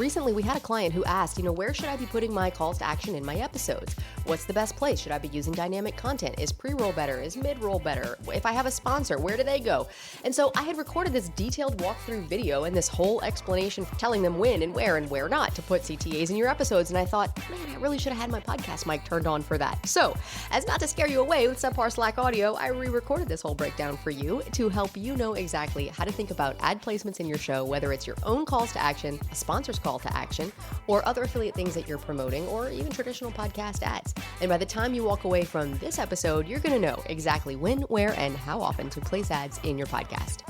Recently, we had a client who asked, where should I be putting my calls to action in my episodes? What's the best place? Should I be using dynamic content? Is pre-roll better? Is mid-roll better? If I have a sponsor, where do they go? And so I had recorded this detailed walkthrough video and this whole explanation for telling them when and where not to put CTAs in your episodes. And I thought, man, I really should have had my podcast mic turned on for that. So, as not to scare you away with subpar Slack audio, I re-recorded this whole breakdown for you to help you know exactly how to think about ad placements in your show, whether it's your own calls to action, a sponsor's call to action, or other affiliate things that you're promoting, or even traditional podcast ads. And by the time you walk away from this episode, you're going to know exactly when, where, and how often to place ads in your podcast.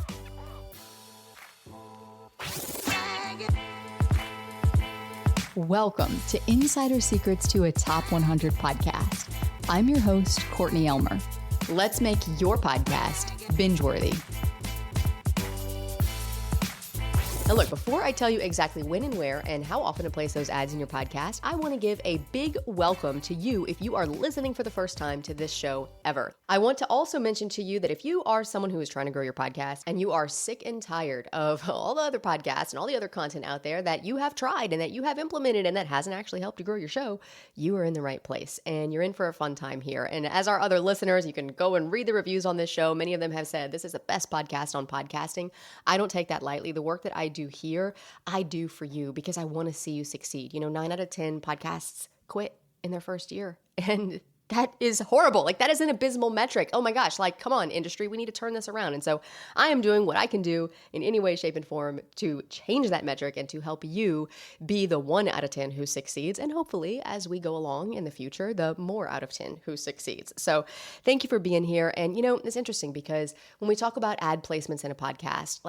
Welcome to Insider Secrets to a Top 100 podcast. I'm your host, Courtney Elmer. Let's make your podcast binge-worthy. Now look, before I tell you exactly when and where and how often to place those ads in your podcast, I want to give a big welcome to you if you are listening for the first time to this show ever. I want to also mention to you that if you are someone who is trying to grow your podcast and you are sick and tired of all the other podcasts and all the other content out there that you have tried and that you have implemented and that hasn't actually helped you grow your show, you are in the right place and you're in for a fun time here. And as our other listeners, you can go and read the reviews on this show. Many of them have said this is the best podcast on podcasting. I don't take that lightly. The work that I do here, I do for you because I want to see you succeed. 9 out of 10 podcasts quit in their first year. And that is horrible. That is an abysmal metric. Oh my gosh, come on, industry, we need to turn this around. And so I am doing what I can do in any way, shape, and form to change that metric and to help you be the 1 out of 10 who succeeds. And hopefully, as we go along in the future, the more out of 10 who succeeds. So thank you for being here. And it's interesting because when we talk about ad placements in a podcast,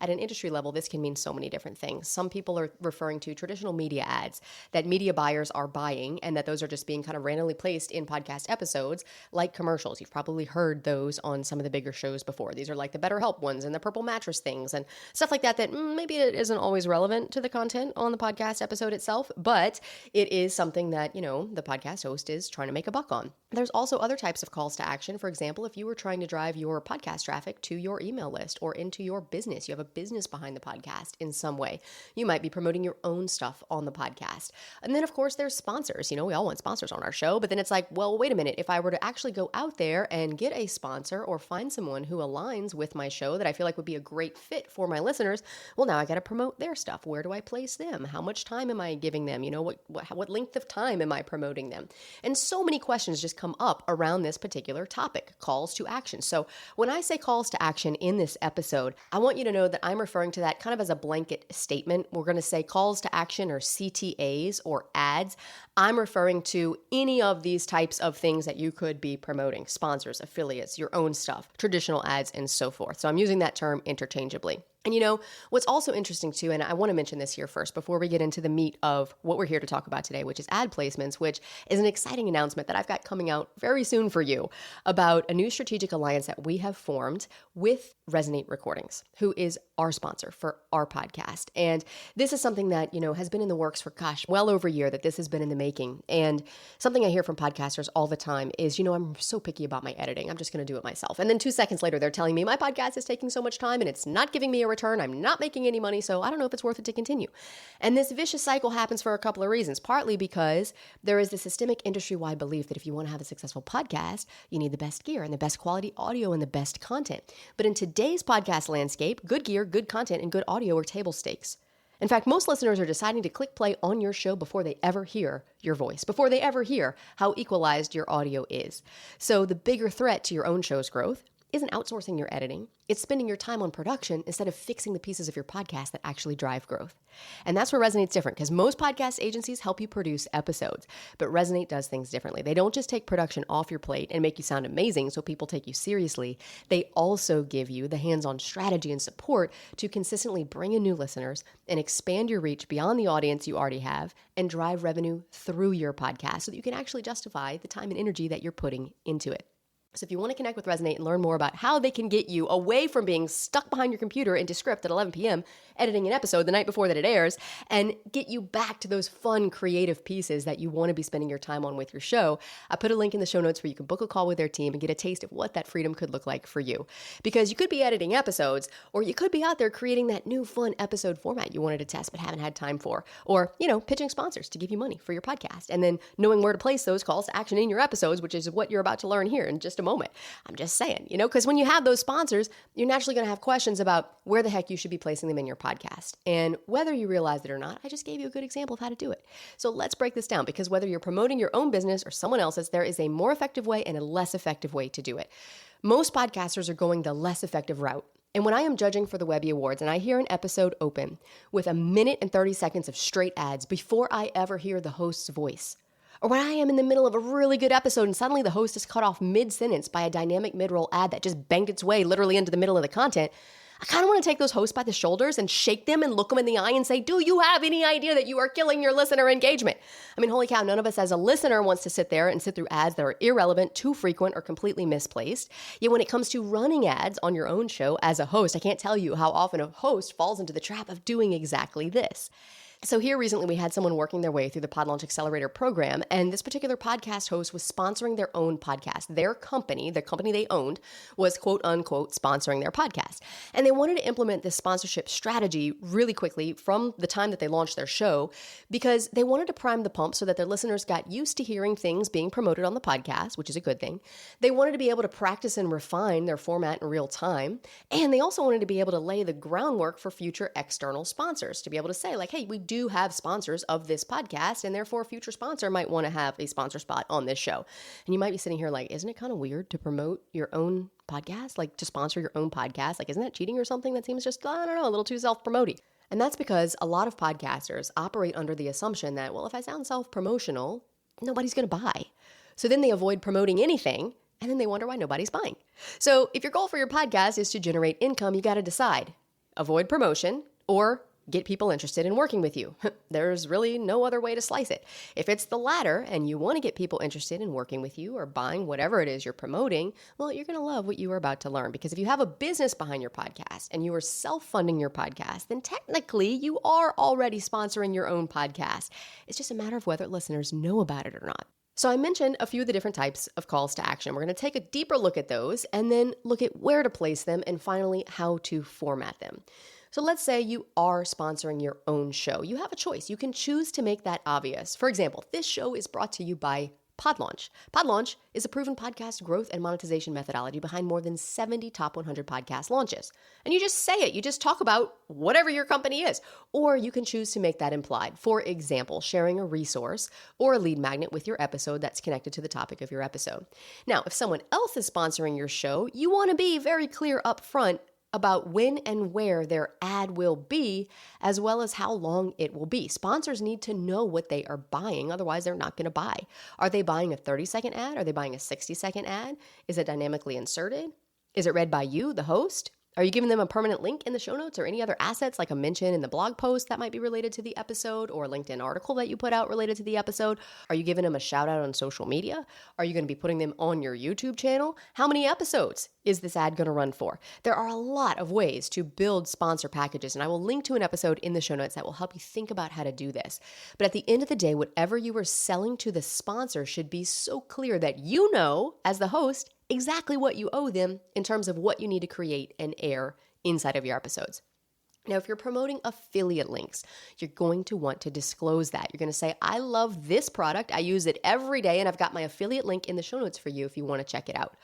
at an industry level, this can mean so many different things. Some people are referring to traditional media ads that media buyers are buying and that those are just being kind of randomly placed in podcast episodes like commercials. You've probably heard those on some of the bigger shows before. These are like the BetterHelp ones and the purple mattress things and stuff like that maybe it isn't always relevant to the content on the podcast episode itself, but it is something that, the podcast host is trying to make a buck on. There's also other types of calls to action. For example, if you were trying to drive your podcast traffic to your email list or into your business, you have a business behind the podcast in some way. You might be promoting your own stuff on the podcast. And then, of course, there's sponsors. We all want sponsors on our show, but then it's well, wait a minute. If I were to actually go out there and get a sponsor or find someone who aligns with my show that I feel like would be a great fit for my listeners, well, now I got to promote their stuff. Where do I place them? How much time am I giving them? What length of time am I promoting them? And so many questions just come up around this particular topic, calls to action. So when I say calls to action in this episode, I want you to know that I'm referring to that kind of as a blanket statement. We're going to say calls to action or CTAs or ads. I'm referring to any of these types of things that you could be promoting, sponsors, affiliates, your own stuff, traditional ads, and so forth. So I'm using that term interchangeably. And what's also interesting too, and I want to mention this here first before we get into the meat of what we're here to talk about today, which is ad placements, which is an exciting announcement that I've got coming out very soon for you about a new strategic alliance that we have formed with Resonate Recordings, who is our sponsor for our podcast. And this is something that, has been in the works for, well over a year that this has been in the making. And something I hear from podcasters all the time is, I'm so picky about my editing. I'm just going to do it myself. And then 2 seconds later, they're telling me my podcast is taking so much time and it's not giving me a return. I'm not making any money, so I don't know if it's worth it to continue. And this vicious cycle happens for a couple of reasons, partly because there is this systemic industry-wide belief that if you want to have a successful podcast, you need the best gear and the best quality audio and the best content. But in today's podcast landscape, good gear, good content, and good audio are table stakes. In fact, most listeners are deciding to click play on your show before they ever hear your voice, before they ever hear how equalized your audio is. So the bigger threat to your own show's growth isn't outsourcing your editing. It's spending your time on production instead of fixing the pieces of your podcast that actually drive growth. And that's where Resonate's different, because most podcast agencies help you produce episodes, but Resonate does things differently. They don't just take production off your plate and make you sound amazing so people take you seriously. They also give you the hands-on strategy and support to consistently bring in new listeners and expand your reach beyond the audience you already have and drive revenue through your podcast so that you can actually justify the time and energy that you're putting into it. So if you want to connect with Resonate and learn more about how they can get you away from being stuck behind your computer into script at 11 p.m., editing an episode the night before that it airs, and get you back to those fun, creative pieces that you want to be spending your time on with your show, I put a link in the show notes where you can book a call with their team and get a taste of what that freedom could look like for you. Because you could be editing episodes, or you could be out there creating that new fun episode format you wanted to test but haven't had time for, or, pitching sponsors to give you money for your podcast, and then knowing where to place those calls to action in your episodes, which is what you're about to learn here in just a moment. I'm just saying, because when you have those sponsors, you're naturally going to have questions about where the heck you should be placing them in your podcast. And whether you realize it or not, I just gave you a good example of how to do it. So let's break this down, because whether you're promoting your own business or someone else's, there is a more effective way and a less effective way to do it. Most podcasters are going the less effective route. And when I am judging for the Webby Awards and I hear an episode open with 1 minute and 30 seconds of straight ads before I ever hear the host's voice, or when I am in the middle of a really good episode and suddenly the host is cut off mid-sentence by a dynamic mid-roll ad that just banged its way literally into the middle of the content, I kind of want to take those hosts by the shoulders and shake them and look them in the eye and say, do you have any idea that you are killing your listener engagement? I mean, holy cow, none of us as a listener wants to sit there and sit through ads that are irrelevant, too frequent, or completely misplaced. Yet when it comes to running ads on your own show as a host, I can't tell you how often a host falls into the trap of doing exactly this. So here recently we had someone working their way through the Pod Launch Accelerator program, and this particular podcast host was sponsoring their own podcast. Their company, the company they owned, was quote unquote sponsoring their podcast. And they wanted to implement this sponsorship strategy really quickly from the time that they launched their show, because they wanted to prime the pump so that their listeners got used to hearing things being promoted on the podcast, which is a good thing. They wanted to be able to practice and refine their format in real time. And they also wanted to be able to lay the groundwork for future external sponsors, to be able to say like, hey, we do have sponsors of this podcast, and therefore a future sponsor might want to have a sponsor spot on this show. And you might be sitting here like, isn't it kind of weird to promote your own podcast? Like to sponsor your own podcast? Like, isn't that cheating or something? That seems just, I don't know, a little too self-promoting. And that's because a lot of podcasters operate under the assumption that, well, if I sound self-promotional, nobody's going to buy. So then they avoid promoting anything, and then they wonder why nobody's buying. So if your goal for your podcast is to generate income, you got to decide, avoid promotion or get people interested in working with you. There's really no other way to slice it. If it's the latter and you want to get people interested in working with you or buying whatever it is you're promoting, well, you're going to love what you are about to learn. Because if you have a business behind your podcast and you are self-funding your podcast, then technically you are already sponsoring your own podcast. It's just a matter of whether listeners know about it or not. So I mentioned a few of the different types of calls to action. We're going to take a deeper look at those and then look at where to place them and finally how to format them. So let's say you are sponsoring your own show. You have a choice. You can choose to make that obvious. For example, this show is brought to you by Pod Launch. Pod Launch is a proven podcast growth and monetization methodology behind more than 70 top 100 podcast launches. And you just say it. You just talk about whatever your company is. Or you can choose to make that implied. For example, sharing a resource or a lead magnet with your episode that's connected to the topic of your episode. Now, if someone else is sponsoring your show, you want to be very clear up front about when and where their ad will be, as well as how long it will be. Sponsors need to know what they are buying, otherwise they're not going to buy. Are they buying a 30-second ad? Are they buying a 60-second ad? Is it dynamically inserted? Is it read by you, the host? Are you giving them a permanent link in the show notes or any other assets like a mention in the blog post that might be related to the episode or a LinkedIn article that you put out related to the episode? Are you giving them a shout out on social media? Are you going to be putting them on your YouTube channel? How many episodes is this ad going to run for? There are a lot of ways to build sponsor packages, and I will link to an episode in the show notes that will help you think about how to do this. But at the end of the day, whatever you are selling to the sponsor should be so clear that you know, as the host, exactly what you owe them in terms of what you need to create and air inside of your episodes. Now, if you're promoting affiliate links, you're going to want to disclose that. You're going to say, I love this product. I use it every day, and I've got my affiliate link in the show notes for you if you want to check it out.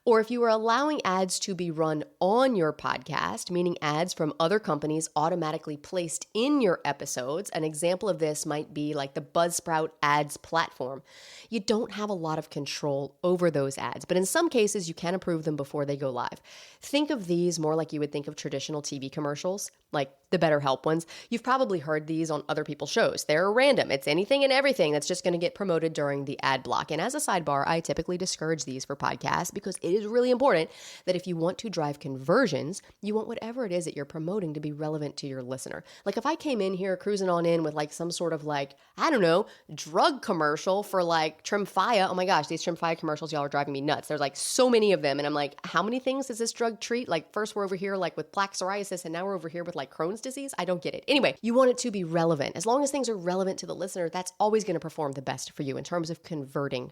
Or if you are allowing ads to be run on your podcast, meaning ads from other companies automatically placed in your episodes, an example of this might be like the Buzzsprout ads platform. You don't have a lot of control over those ads, but in some cases you can approve them before they go live. Think of these more like you would think of traditional TV commercials, like the BetterHelp ones. You've probably heard these on other people's shows. They're random. It's anything and everything that's just going to get promoted during the ad block. And as a sidebar, I typically discourage these for podcasts because it it is really important that if you want to drive conversions, you want whatever it is that you're promoting to be relevant to your listener. Like if I came in here cruising on in with like some sort of like, I don't know, drug commercial for like Tremfya. Oh my gosh, these Tremfya commercials, y'all are driving me nuts. There's like so many of them. And I'm like, how many things does this drug treat? Like first we're over here like with plaque psoriasis and now we're over here with like Crohn's disease. I don't get it. Anyway, you want it to be relevant. As long as things are relevant to the listener, that's always going to perform the best for you in terms of converting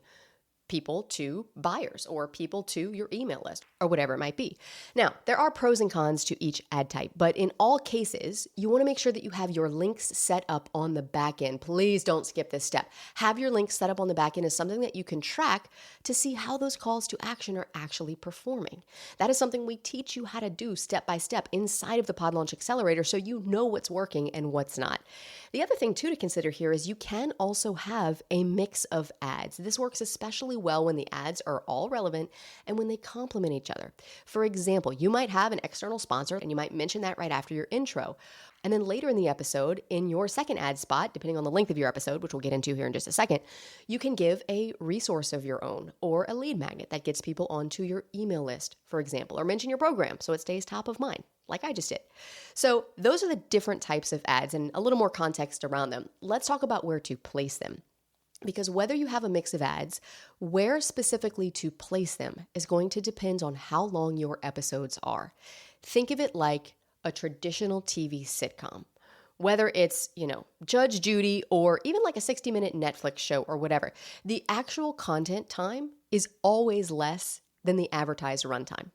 people to buyers or people to your email list or whatever it might be. Now, there are pros and cons to each ad type, but in all cases, you want to make sure that you have your links set up on the back end. Please don't skip this step. Have your links set up on the back end as something that you can track to see how those calls to action are actually performing. That is something we teach you how to do step by step inside of the Pod Launch Accelerator so you know what's working and what's not. The other thing too to consider here is you can also have a mix of ads. This works especially well when the ads are all relevant and when they complement each other. For example, you might have an external sponsor and you might mention that right after your intro. And then later in the episode, in your second ad spot, depending on the length of your episode, which we'll get into here in just a second, you can give a resource of your own or a lead magnet that gets people onto your email list, for example, or mention your program so it stays top of mind, like I just did. So those are the different types of ads and a little more context around them. Let's talk about where to place them. Because whether you have a mix of ads, where specifically to place them is going to depend on how long your episodes are. Think of it like a traditional TV sitcom. Whether it's, Judge Judy or even like a 60-minute Netflix show or whatever, the actual content time is always less than the advertised runtime.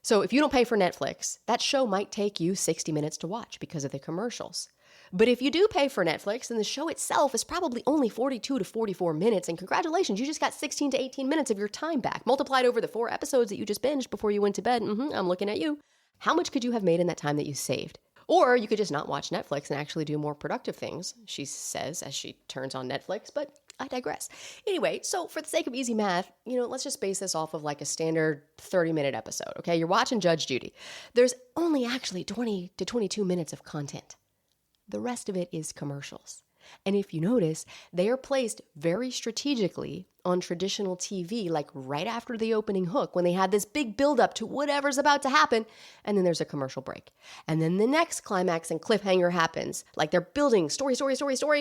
So if you don't pay for Netflix, that show might take you 60 minutes to watch because of the commercials. But if you do pay for Netflix, then the show itself is probably only 42 to 44 minutes, and congratulations, you just got 16 to 18 minutes of your time back, multiplied over the 4 episodes that you just binged before you went to bed. I'm looking at you. How much could you have made in that time that you saved? Or you could just not watch Netflix and actually do more productive things, she says as she turns on Netflix, but I digress. Anyway, so for the sake of easy math, let's just base this off of like a standard 30-minute episode, okay? You're watching Judge Judy. There's only actually 20 to 22 minutes of content. The rest of it is commercials. And if you notice, they are placed very strategically on traditional TV, like right after the opening hook, when they have this big buildup to whatever's about to happen, and then there's a commercial break. And then the next climax and cliffhanger happens. Like they're building story,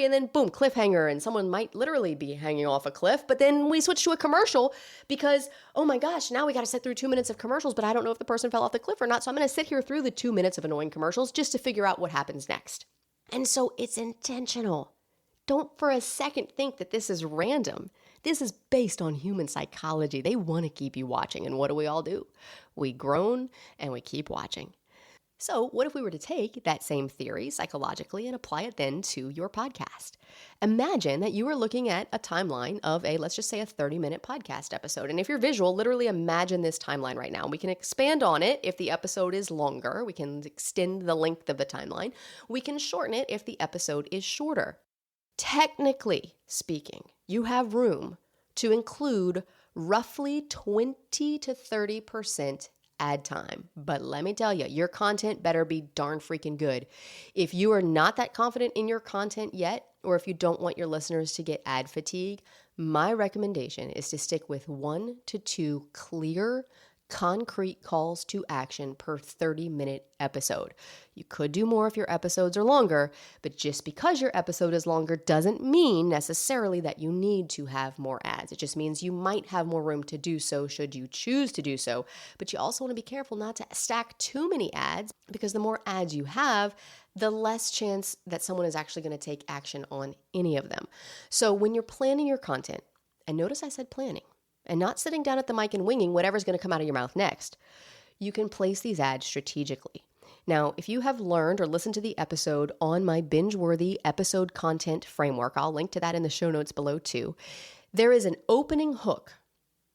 and then boom, cliffhanger, and someone might literally be hanging off a cliff, but then we switch to a commercial because, oh my gosh, now we got to sit through 2 minutes of commercials, but I don't know if the person fell off the cliff or not, so I'm going to sit here through the 2 minutes of annoying commercials just to figure out what happens next. And so it's intentional. Don't for a second think that this is random. This is based on human psychology. They want to keep you watching. And what do we all do? We groan and we keep watching. So what if we were to take that same theory psychologically and apply it then to your podcast? Imagine that you are looking at a timeline of let's just say a 30-minute podcast episode. And if you're visual, literally imagine this timeline right now. We can expand on it if the episode is longer. We can extend the length of the timeline. We can shorten it if the episode is shorter. Technically speaking, you have room to include roughly 20 to 30% ad time. But let me tell you, your content better be darn freaking good. If you are not that confident in your content yet, or if you don't want your listeners to get ad fatigue, my recommendation is to stick with 1 to 2 clear, concrete calls to action per 30-minute episode. You could do more if your episodes are longer, but just because your episode is longer doesn't mean necessarily that you need to have more ads. It just means you might have more room to do so should you choose to do so. But you also want to be careful not to stack too many ads, because the more ads you have, the less chance that someone is actually going to take action on any of them. So when you're planning your content, and notice I said planning, and not sitting down at the mic and winging whatever's going to come out of your mouth next, you can place these ads strategically. Now, if you have learned or listened to the episode on my binge-worthy episode content framework, I'll link to that in the show notes below too, there is an opening hook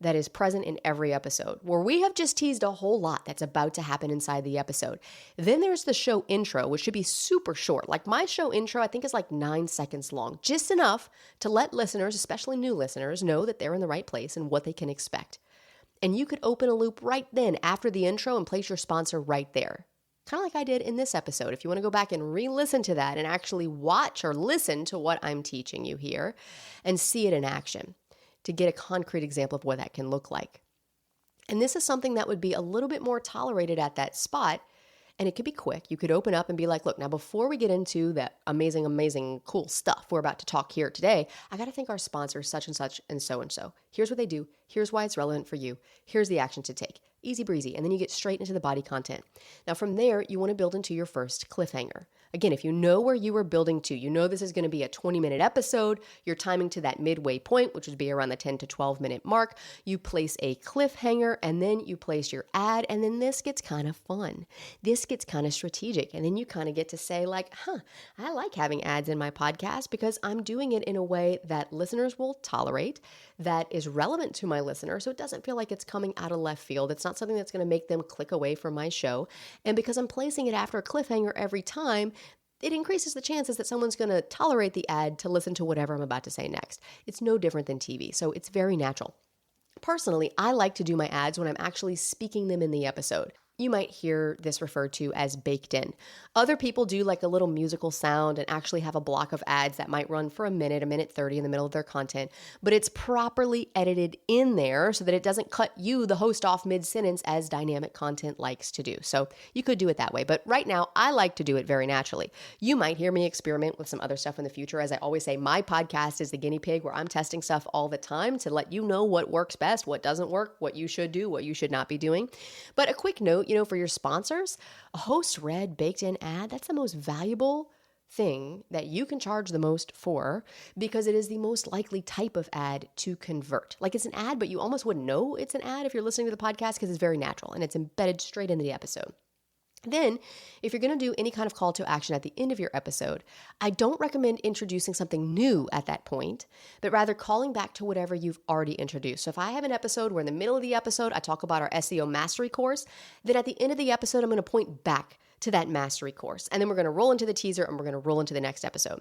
that is present in every episode where we have just teased a whole lot that's about to happen inside the episode. Then there's the show intro, which should be super short. Like my show intro, I think is like 9 seconds long, just enough to let listeners, especially new listeners, know that they're in the right place and what they can expect. And you could open a loop right then after the intro and place your sponsor right there. Kind of like I did in this episode. If you want to go back and re-listen to that and actually watch or listen to what I'm teaching you here and see it in action, to get a concrete example of what that can look like. And this is something that would be a little bit more tolerated at that spot. And it could be quick. You could open up and be like, look, now before we get into that amazing, amazing, cool stuff we're about to talk here today, I got to thank our sponsors, such and such and so and so. Here's what they do. Here's why it's relevant for you. Here's the action to take. Easy breezy. And then you get straight into the body content. Now from there, you want to build into your first cliffhanger. Again, if you know where you are building to, you know this is going to be a 20-minute episode, you're timing to that midway point, which would be around the 10 to 12-minute mark. You place a cliffhanger, and then you place your ad, and then this gets kind of fun. This gets kind of strategic, and then you kind of get to say like, I like having ads in my podcast because I'm doing it in a way that listeners will tolerate, that is relevant to my listener, so it doesn't feel like it's coming out of left field. It's not something that's going to make them click away from my show. And because I'm placing it after a cliffhanger every time, it increases the chances that someone's going to tolerate the ad to listen to whatever I'm about to say next. It's no different than TV, so it's very natural. Personally, I like to do my ads when I'm actually speaking them in the episode. You might hear this referred to as baked in. Other people do like a little musical sound and actually have a block of ads that might run for a minute 30 in the middle of their content, but it's properly edited in there so that it doesn't cut you, the host, off mid-sentence as dynamic content likes to do. So you could do it that way, but right now I like to do it very naturally. You might hear me experiment with some other stuff in the future. As I always say, my podcast is the guinea pig where I'm testing stuff all the time to let you know what works best, what doesn't work, what you should do, what you should not be doing. But a quick note, for your sponsors, a host-read baked-in ad, that's the most valuable thing that you can charge the most for because it is the most likely type of ad to convert. Like it's an ad, but you almost wouldn't know it's an ad if you're listening to the podcast because it's very natural and it's embedded straight into the episode. Then, if you're going to do any kind of call to action at the end of your episode, I don't recommend introducing something new at that point, but rather calling back to whatever you've already introduced. So if I have an episode where in the middle of the episode, I talk about our SEO mastery course, then at the end of the episode, I'm going to point back to that mastery course. And then we're going to roll into the teaser and we're going to roll into the next episode.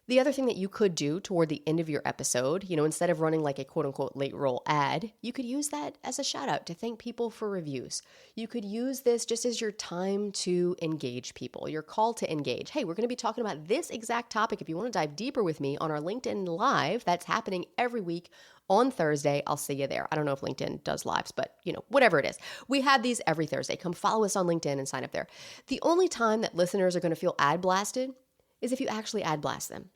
The other thing that you could do toward the end of your episode, instead of running like a quote unquote late roll ad, you could use that as a shout out to thank people for reviews. You could use this just as your time to engage people, your call to engage. Hey, we're going to be talking about this exact topic. If you want to dive deeper with me on our LinkedIn Live, that's happening every week on Thursday. I'll see you there. I don't know if LinkedIn does lives, but whatever it is. We have these every Thursday. Come follow us on LinkedIn and sign up there. The only time that listeners are going to feel ad blasted is if you actually ad blast them.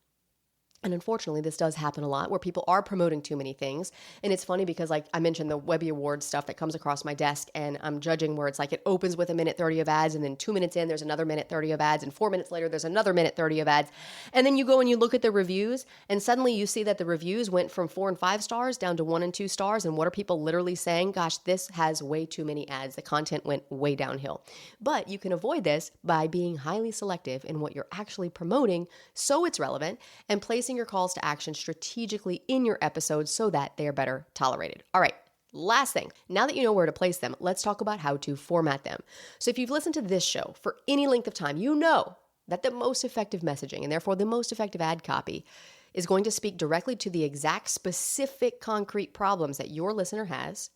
And unfortunately, this does happen a lot where people are promoting too many things. And it's funny because like I mentioned the Webby Awards stuff that comes across my desk and I'm judging where it's like it opens with a minute 30 of ads and then 2 minutes in, there's another minute 30 of ads and 4 minutes later, there's another minute 30 of ads. And then you go and you look at the reviews and suddenly you see that the reviews went from 4 and 5 stars down to 1 and 2 stars. And what are people literally saying? Gosh, this has way too many ads. The content went way downhill. But you can avoid this by being highly selective in what you're actually promoting so it's relevant and placing your calls to action strategically in your episodes so that they are better tolerated. All right, last thing. Now that you know where to place them, let's talk about how to format them. So if you've listened to this show for any length of time, you know that the most effective messaging and therefore the most effective ad copy is going to speak directly to the exact specific concrete problems that your listener has,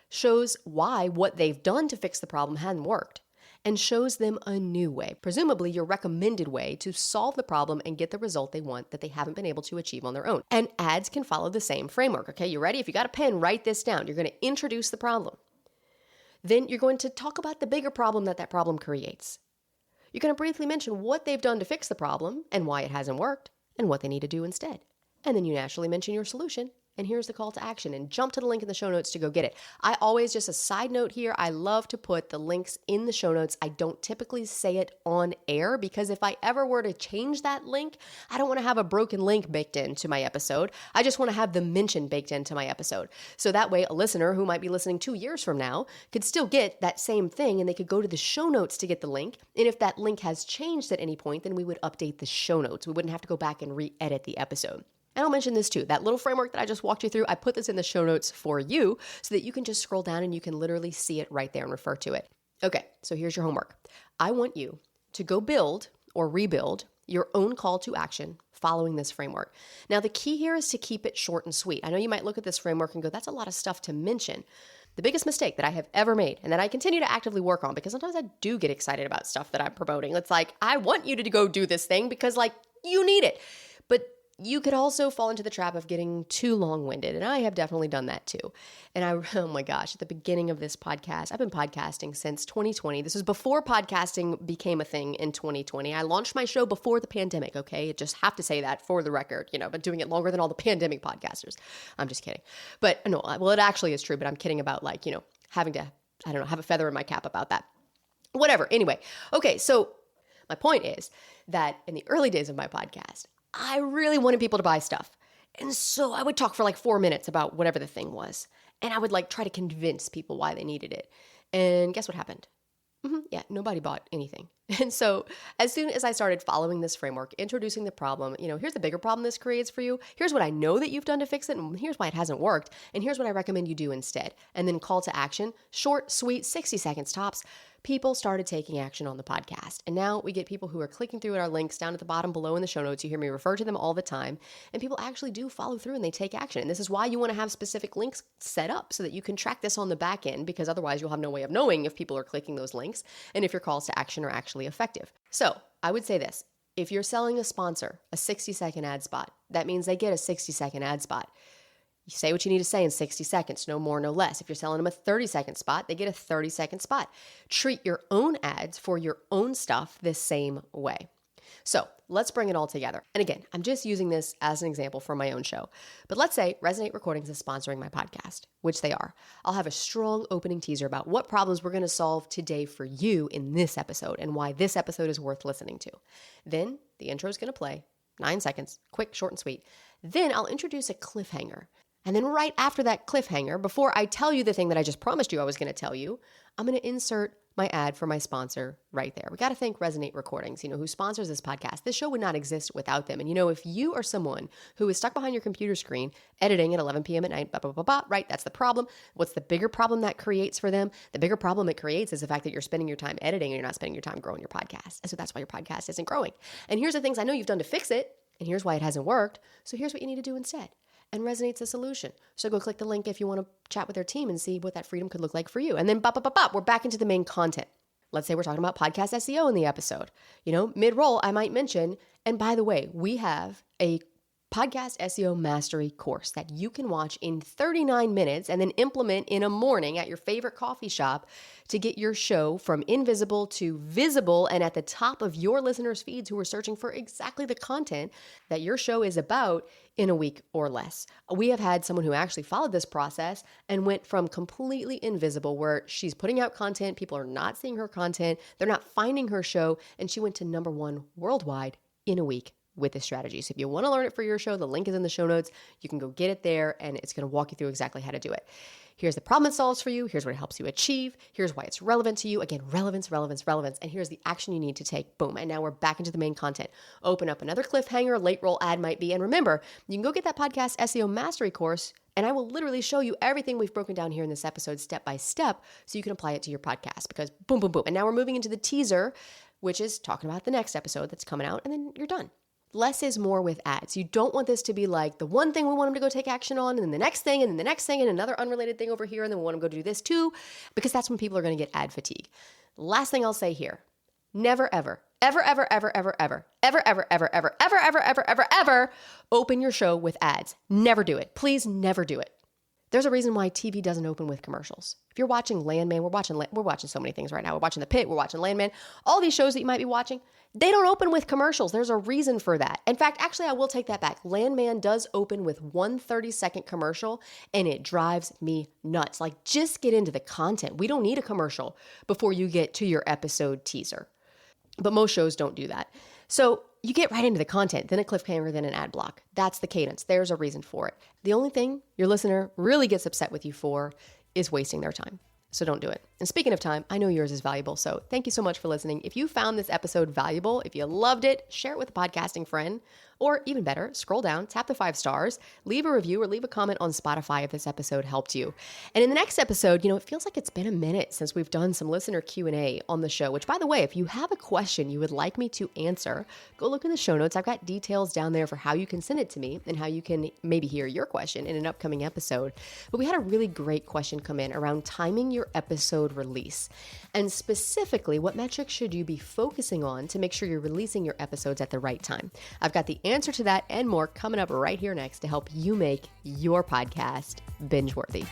shows why what they've done to fix the problem hadn't worked, and shows them a new way, presumably your recommended way to solve the problem and get the result they want that they haven't been able to achieve on their own. And ads can follow the same framework. Okay, you ready? If you got a pen, write this down. You're going to introduce the problem. Then you're going to talk about the bigger problem that problem creates. You're going to briefly mention what they've done to fix the problem and why it hasn't worked and what they need to do instead. And then you naturally mention your solution. And here's the call to action, and jump to the link in the show notes to go get it. I always, just a side note here, I love to put the links in the show notes. I don't typically say it on air because if I ever were to change that link, I don't want to have a broken link baked into my episode. I just want to have the mention baked into my episode. So that way a listener who might be listening 2 years from now could still get that same thing and they could go to the show notes to get the link. And if that link has changed at any point, then we would update the show notes. We wouldn't have to go back and re-edit the episode. And I'll mention this too, that little framework that I just walked you through, I put this in the show notes for you so that you can just scroll down and you can literally see it right there and refer to it. Okay, so here's your homework. I want you to go build or rebuild your own call to action following this framework. Now, the key here is to keep it short and sweet. I know you might look at this framework and go, that's a lot of stuff to mention. The biggest mistake that I have ever made and that I continue to actively work on, because sometimes I do get excited about stuff that I'm promoting. It's like, I want you to go do this thing because you need it. But You could also fall into the trap of getting too long-winded, and I have definitely done that too. And oh my gosh, at the beginning of this podcast, I've been podcasting since 2020. This was before podcasting became a thing in 2020. I launched my show before the pandemic, okay? I just have to say that for the record, but doing it longer than all the pandemic podcasters. I'm just kidding. But no, well, it actually is true, but I'm kidding about having to, I don't know, have a feather in my cap about that. Whatever. Anyway, okay, so my point is that in the early days of my podcast, I really wanted people to buy stuff. And so I would talk for 4 minutes about whatever the thing was. And I would try to convince people why they needed it. And guess what happened? Yeah, nobody bought anything. And so as soon as I started following this framework, introducing the problem, here's the bigger problem this creates for you. Here's what I know that you've done to fix it. And here's why it hasn't worked. And here's what I recommend you do instead. And then call to action, short, sweet, 60 seconds tops. People started taking action on the podcast. And now we get people who are clicking through at our links down at the bottom below in the show notes. You hear me refer to them all the time. And people actually do follow through and they take action. And this is why you want to have specific links set up so that you can track this on the back end, because otherwise you'll have no way of knowing if people are clicking those links and if your calls to action are actually effective. So I would say this. If you're selling a sponsor a 60-second ad spot, that means they get a 60-second ad spot. You say what you need to say in 60 seconds, no more, no less. If you're selling them a 30-second spot, they get a 30-second spot. Treat your own ads for your own stuff the same way. So let's bring it all together. And again, I'm just using this as an example for my own show. But let's say Resonate Recordings is sponsoring my podcast, which they are. I'll have a strong opening teaser about what problems we're going to solve today for you in this episode and why this episode is worth listening to. Then the intro is going to play, 9 seconds, quick, short, and sweet. Then I'll introduce a cliffhanger. And then right after that cliffhanger, before I tell you the thing that I just promised you I was going to tell you, I'm going to insert my ad for my sponsor right there. We got to thank Resonate Recordings, who sponsors this podcast. This show would not exist without them. And if you are someone who is stuck behind your computer screen, editing at 11 p.m. at night, right, that's the problem. What's the bigger problem that creates for them? The bigger problem it creates is the fact that you're spending your time editing and you're not spending your time growing your podcast. And so that's why your podcast isn't growing. And here's the things I know you've done to fix it, and here's why it hasn't worked. So here's what you need to do instead. And Resonate's a solution. So go click the link if you want to chat with their team and see what that freedom could look like for you. And then we're back into the main content. Let's say we're talking about podcast SEO in the episode. Mid-roll, I might mention, and by the way, we have a podcast SEO mastery course that you can watch in 39 minutes and then implement in a morning at your favorite coffee shop to get your show from invisible to visible and at the top of your listeners' feeds who are searching for exactly the content that your show is about in a week or less. We have had someone who actually followed this process and went from completely invisible, where she's putting out content, people are not seeing her content, they're not finding her show, and she went to #1 worldwide in a week with this strategy. So if you want to learn it for your show, the link is in the show notes. You can go get it there and it's going to walk you through exactly how to do it. Here's the problem it solves for you. Here's what it helps you achieve. Here's why it's relevant to you. Again, relevance. And here's the action you need to take. Boom. And now we're back into the main content. Open up another cliffhanger, late roll ad might be. And remember, you can go get that podcast SEO mastery course and I will literally show you everything we've broken down here in this episode step by step so you can apply it to your podcast, because boom, boom, boom. And now we're moving into the teaser, which is talking about the next episode that's coming out, and then you're done. Less is more with ads. You don't want this to be like the one thing we want them to go take action on, and then the next thing, and then the next thing, and another unrelated thing over here, and then we want them to go do this too, because that's when people are going to get ad fatigue. Last thing I'll say here, never, ever open your show with ads. Never do it. Please never do it. There's a reason why TV doesn't open with commercials. If you're watching Landman, we're watching so many things right now. We're watching The Pit, we're watching Landman. All these shows that you might be watching, they don't open with commercials. There's a reason for that. In fact, actually, I will take that back. Landman does open with one 30-second commercial, and it drives me nuts. Just get into the content. We don't need a commercial before you get to your episode teaser. But most shows don't do that. So you get right into the content, then a cliffhanger, then an ad block. That's the cadence. There's a reason for it. The only thing your listener really gets upset with you for is wasting their time. So don't do it. And speaking of time, I know yours is valuable. So thank you so much for listening. If you found this episode valuable, if you loved it, share it with a podcasting friend. Or even better, scroll down, tap the 5 stars, leave a review, or leave a comment on Spotify if this episode helped you. And in the next episode, it feels like it's been a minute since we've done some listener Q&A on the show, which, by the way, if you have a question you would like me to answer, go look in the show notes. I've got details down there for how you can send it to me and how you can maybe hear your question in an upcoming episode. But we had a really great question come in around timing your episode episode release? And specifically, what metrics should you be focusing on to make sure you're releasing your episodes at the right time? I've got the answer to that and more coming up right here next to help you make your podcast binge-worthy.